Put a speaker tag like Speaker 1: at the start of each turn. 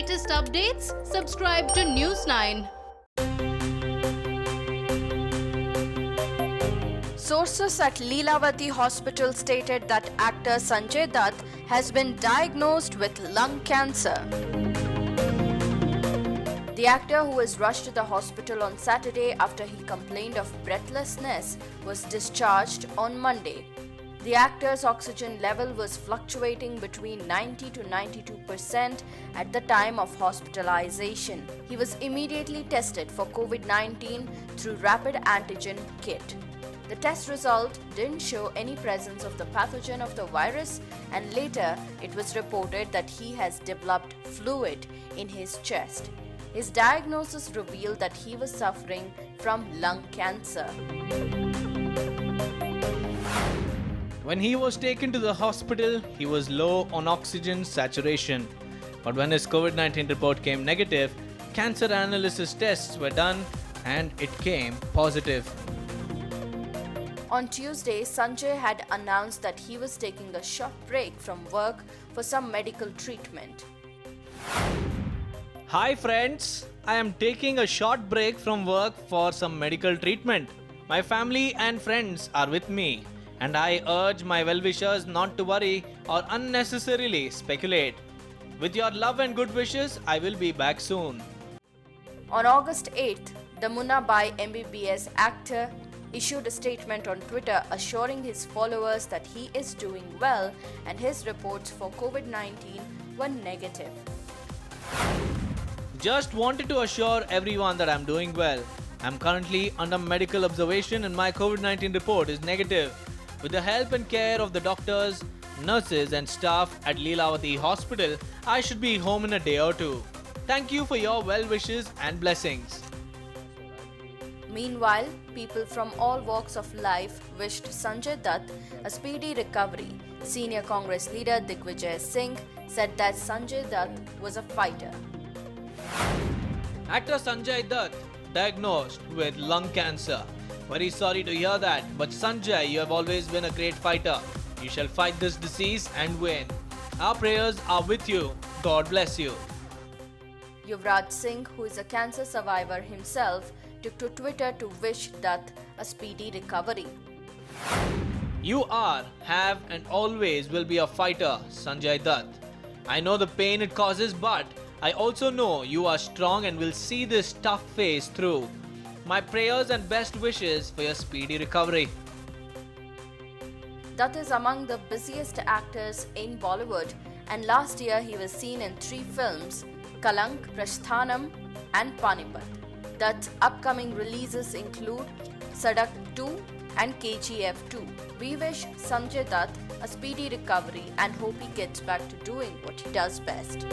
Speaker 1: latest updates, subscribe to News 9.
Speaker 2: Sources at Leelavati Hospital stated that actor Sanjay Dutt has been diagnosed with lung cancer. The actor, who was rushed to the hospital on Saturday after he complained of breathlessness, was discharged on Monday. The actor's oxygen level was fluctuating between 90 to 92% at the time of hospitalization. He was immediately tested for COVID-19 through rapid antigen kit. The test result didn't show any presence of the pathogen of the virus, and later it was reported that he has developed fluid in his chest. His diagnosis revealed that he was suffering from lung cancer.
Speaker 3: When he was taken to the hospital, he was low on oxygen saturation. But when his COVID-19 report came negative, cancer analysis tests were done and it came positive.
Speaker 2: On Tuesday, Sanjay had announced that he was taking a short break from work for some medical treatment.
Speaker 3: Hi friends, I am taking a short break from work for some medical treatment. My family and friends are with me, and I urge my well-wishers not to worry or unnecessarily speculate. With your love and good wishes, I will be back soon.
Speaker 2: On August 8th, the Munna Bhai MBBS actor issued a statement on Twitter assuring his followers that he is doing well and his reports for COVID-19 were negative.
Speaker 3: Just wanted to assure everyone that I'm doing well. I'm currently under medical observation and my COVID-19 report is negative. With the help and care of the doctors, nurses and staff at Leelavati Hospital, I should be home in a day or two. Thank you for your well wishes and blessings.
Speaker 2: Meanwhile, people from all walks of life wished Sanjay Dutt a speedy recovery. Senior Congress leader Digvijay Singh said that Sanjay Dutt was a fighter.
Speaker 3: Actor Sanjay Dutt diagnosed with lung cancer. Very sorry to hear that, but Sanjay, you have always been a great fighter. You shall fight this disease and win. Our prayers are with you. God bless you.
Speaker 2: Yuvraj Singh, who is a cancer survivor himself, took to Twitter to wish Dutt a speedy recovery.
Speaker 3: You are, have and always will be a fighter, Sanjay Dutt. I know the pain it causes, but I also know you are strong and will see this tough phase through. My prayers and best wishes for your speedy recovery.
Speaker 2: Dutt is among the busiest actors in Bollywood, and last year he was seen in 3 films, Kalank, Prasthanam and Panipat. Dutt's upcoming releases include Sadak 2 and KGF 2. We wish Sanjay Dutt a speedy recovery and hope he gets back to doing what he does best.